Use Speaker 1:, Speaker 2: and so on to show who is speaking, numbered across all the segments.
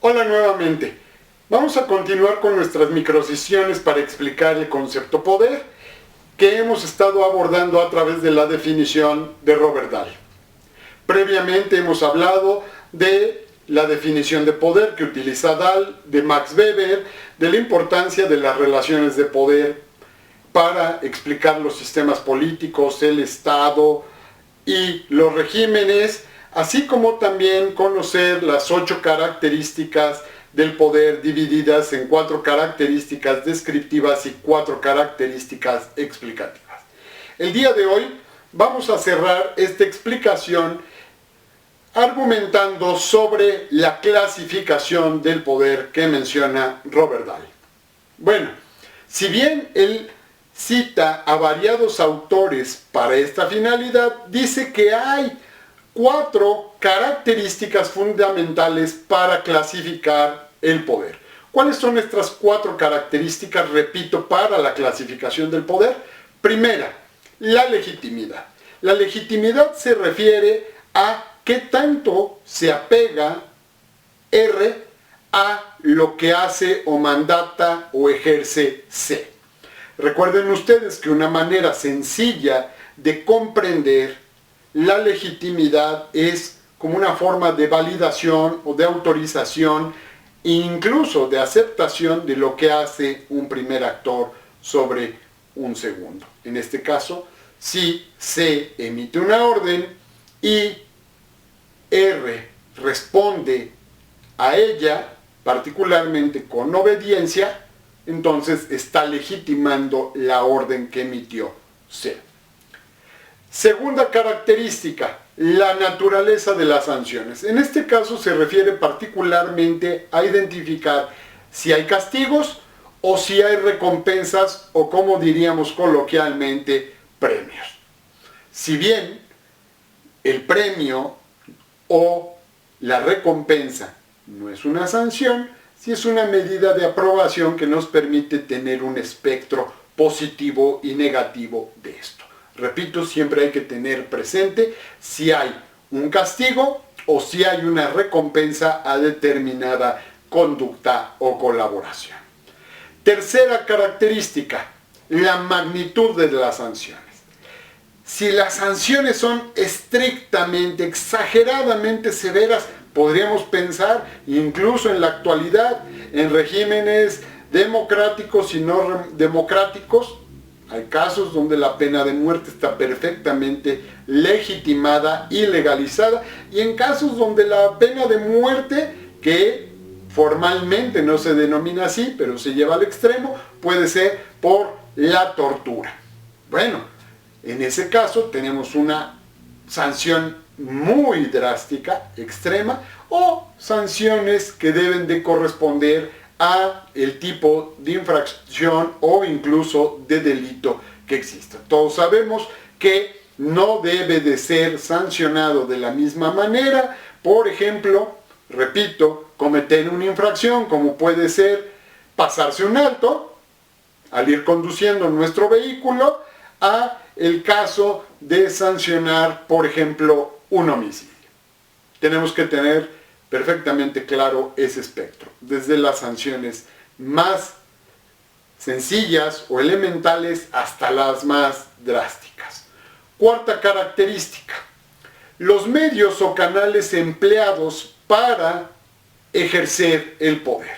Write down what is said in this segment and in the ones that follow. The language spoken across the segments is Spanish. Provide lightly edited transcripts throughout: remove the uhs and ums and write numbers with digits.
Speaker 1: Hola nuevamente. Vamos a continuar con nuestras microsesiones para explicar el concepto poder que hemos estado abordando a través de la definición de Robert Dahl. Previamente hemos hablado de la definición de poder que utiliza Dahl, de Max Weber, de la importancia de las relaciones de poder para explicar los sistemas políticos, el Estado y los regímenes, así como también conocer las 8 características del poder divididas en 4 características descriptivas y 4 características explicativas. El día de hoy vamos a cerrar esta explicación argumentando sobre la clasificación del poder que menciona Robert Dahl. Bueno, si bien él cita a variados autores para esta finalidad, dice que hay 4 características fundamentales para clasificar el poder. ¿Cuáles son estas 4 características, repito, para la clasificación del poder? Primera, la legitimidad. La legitimidad se refiere a qué tanto se apega R a lo que hace o mandata o ejerce C. Recuerden ustedes que una manera sencilla de comprender la legitimidad es como una forma de validación o de autorización, incluso de aceptación de lo que hace un primer actor sobre un segundo. En este caso, si C emite una orden y R responde a ella, particularmente con obediencia, entonces está legitimando la orden que emitió C. Segunda característica, la naturaleza de las sanciones. En este caso se refiere particularmente a identificar si hay castigos o si hay recompensas o, como diríamos coloquialmente, premios. Si bien el premio o la recompensa no es una sanción, sí es una medida de aprobación que nos permite tener un espectro positivo y negativo de esto. Repito, siempre hay que tener presente si hay un castigo o si hay una recompensa a determinada conducta o colaboración. Tercera característica, la magnitud de las sanciones. Si las sanciones son estrictamente, exageradamente severas, podríamos pensar, incluso en la actualidad, en regímenes democráticos y no democráticos. Hay casos donde la pena de muerte está perfectamente legitimada y legalizada, y en casos donde la pena de muerte, que formalmente no se denomina así, pero se lleva al extremo, puede ser por la tortura. Bueno, en ese caso tenemos una sanción muy drástica, extrema, o sanciones que deben de corresponder a el tipo de infracción o incluso de delito que exista. Todos sabemos que no debe de ser sancionado de la misma manera, por ejemplo, repito, cometer una infracción como puede ser pasarse un alto al ir conduciendo nuestro vehículo, a el caso de sancionar, por ejemplo, un homicidio. Tenemos que tener perfectamente claro ese espectro, desde las sanciones más sencillas o elementales hasta las más drásticas. Cuarta característica, los medios o canales empleados para ejercer el poder.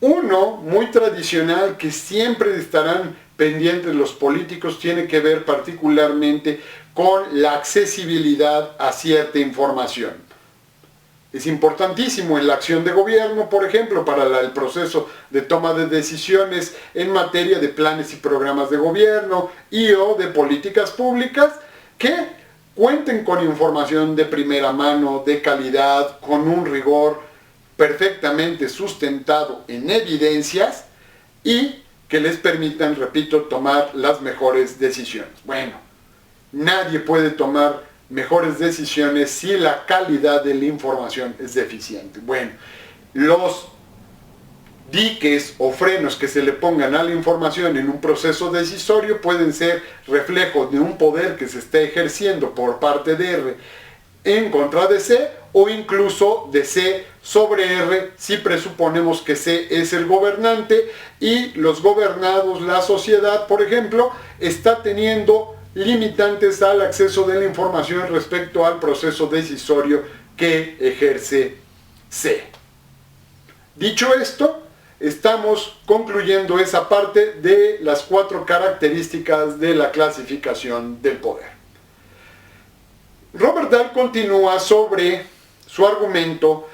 Speaker 1: Uno muy tradicional que siempre estarán pendientes los políticos tiene que ver particularmente con la accesibilidad a cierta información. Es importantísimo en la acción de gobierno, por ejemplo, para el proceso de toma de decisiones en materia de planes y programas de gobierno y o de políticas públicas, que cuenten con información de primera mano, de calidad, con un rigor perfectamente sustentado en evidencias y que les permitan, repito, tomar las mejores decisiones. Bueno, nadie puede tomar mejores decisiones si la calidad de la información es deficiente. Bueno, los diques o frenos que se le pongan a la información en un proceso decisorio pueden ser reflejo de un poder que se está ejerciendo por parte de R en contra de C, o incluso de C sobre R si presuponemos que C es el gobernante y los gobernados, la sociedad, por ejemplo, está teniendo limitantes al acceso de la información respecto al proceso decisorio que ejerce C. Dicho esto, estamos concluyendo esa parte de las 4 características de la clasificación del poder. Robert Dahl continúa sobre su argumento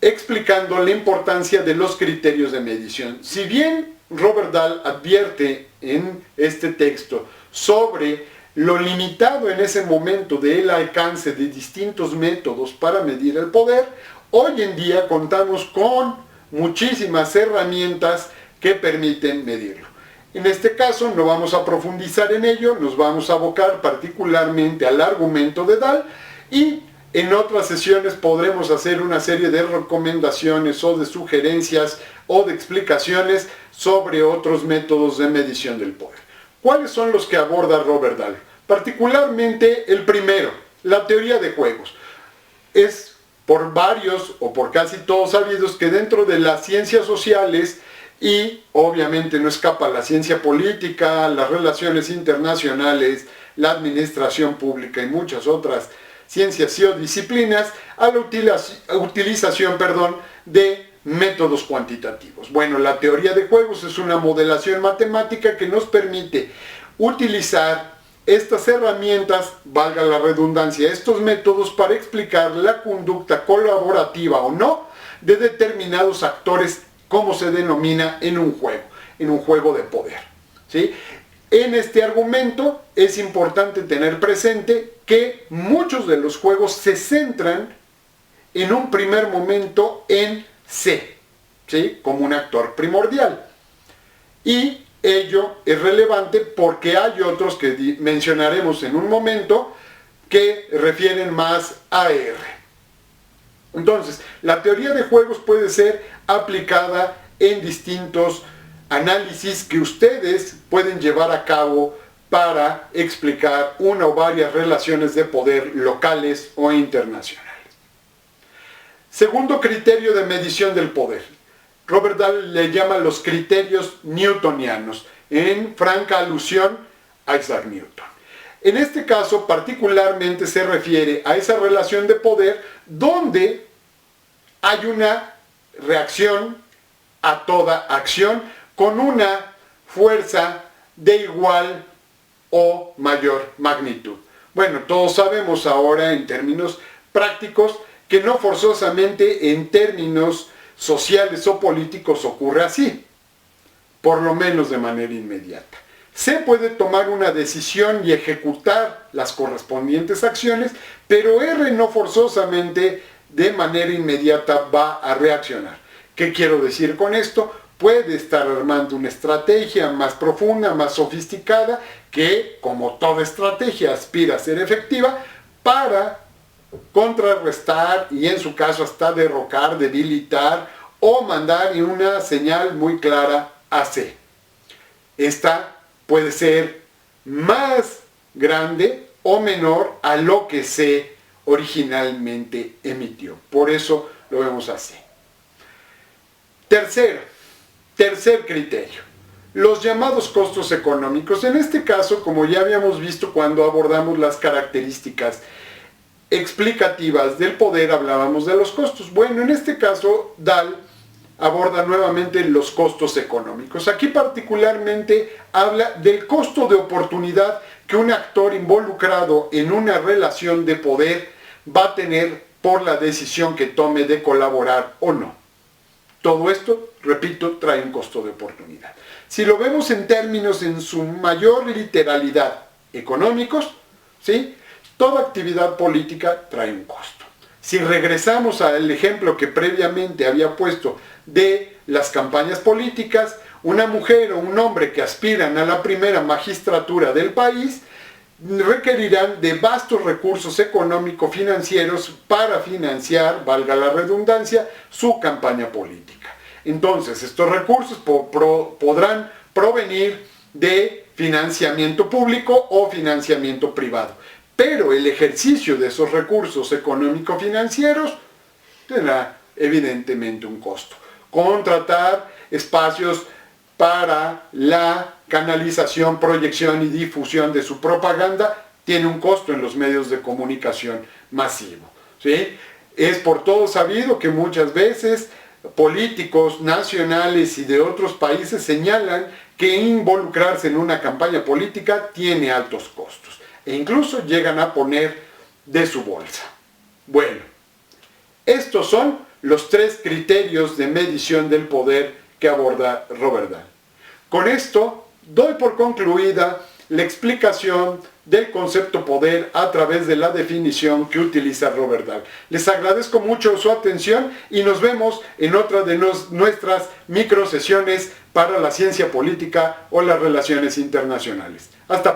Speaker 1: explicando la importancia de los criterios de medición. Si bien Robert Dahl advierte en este texto sobre lo limitado en ese momento del alcance de distintos métodos para medir el poder, hoy en día contamos con muchísimas herramientas que permiten medirlo. En este caso no vamos a profundizar en ello, nos vamos a abocar particularmente al argumento de Dahl y en otras sesiones podremos hacer una serie de recomendaciones o de sugerencias o de explicaciones sobre otros métodos de medición del poder. ¿Cuáles son los que aborda Robert Dahl? Particularmente el primero, la teoría de juegos. Es por varios o por casi todos sabidos que dentro de las ciencias sociales y obviamente no escapa la ciencia política, las relaciones internacionales, la administración pública y muchas otras ciencias y o disciplinas a la utilización de métodos cuantitativos. Bueno, la teoría de juegos es una modelación matemática que nos permite utilizar estas herramientas, valga la redundancia, estos métodos para explicar la conducta colaborativa o no de determinados actores, como se denomina en un juego de poder, ¿sí? En este argumento es importante tener presente que muchos de los juegos se centran en un primer momento en C, ¿sí? Como un actor primordial. Y ello es relevante porque hay otros que mencionaremos en un momento que refieren más a R. Entonces, la teoría de juegos puede ser aplicada en distintos análisis que ustedes pueden llevar a cabo para explicar una o varias relaciones de poder locales o internacionales. Segundo criterio de medición del poder. Robert Dahl le llama los criterios newtonianos, en franca alusión a Isaac Newton. En este caso, particularmente se refiere a esa relación de poder donde hay una reacción a toda acción con una fuerza de igual o mayor magnitud. Bueno, todos sabemos ahora en términos prácticos que no forzosamente en términos sociales o políticos ocurre así, por lo menos de manera inmediata. Se puede tomar una decisión y ejecutar las correspondientes acciones, pero R no forzosamente de manera inmediata va a reaccionar. ¿Qué quiero decir con esto? Puede estar armando una estrategia más profunda, más sofisticada, que como toda estrategia aspira a ser efectiva para contrarrestar y en su caso hasta derrocar, debilitar o mandar una señal muy clara a C. Esta puede ser más grande o menor a lo que C originalmente emitió. Por eso lo vemos así. Tercer criterio, los llamados costos económicos. En este caso, como ya habíamos visto cuando abordamos las características explicativas del poder, hablábamos de los costos. Bueno, en este caso, Dahl aborda nuevamente los costos económicos. Aquí particularmente habla del costo de oportunidad que un actor involucrado en una relación de poder va a tener por la decisión que tome de colaborar o no. Todo esto, repito, trae un costo de oportunidad. Si lo vemos en términos en su mayor literalidad económicos, ¿sí? Toda actividad política trae un costo. Si regresamos al ejemplo que previamente había puesto de las campañas políticas, una mujer o un hombre que aspiran a la primera magistratura del país requerirán de vastos recursos económico-financieros para financiar, valga la redundancia, su campaña política. Entonces, estos recursos podrán provenir de financiamiento público o financiamiento privado. pero el ejercicio de esos recursos económico-financieros tendrá evidentemente un costo. Contratar espacios para la canalización, proyección y difusión de su propaganda tiene un costo en los medios de comunicación masivo, ¿sí? Es por todo sabido que muchas veces políticos nacionales y de otros países señalan que involucrarse en una campaña política tiene altos costos e incluso llegan a poner de su bolsa. Bueno, estos son los 3 criterios de medición del poder que aborda Robert Dahl. Con esto doy por concluida la explicación del concepto poder a través de la definición que utiliza Robert Dahl. Les agradezco mucho su atención y nos vemos en otra de nuestras microsesiones para la ciencia política o las relaciones internacionales. Hasta pronto.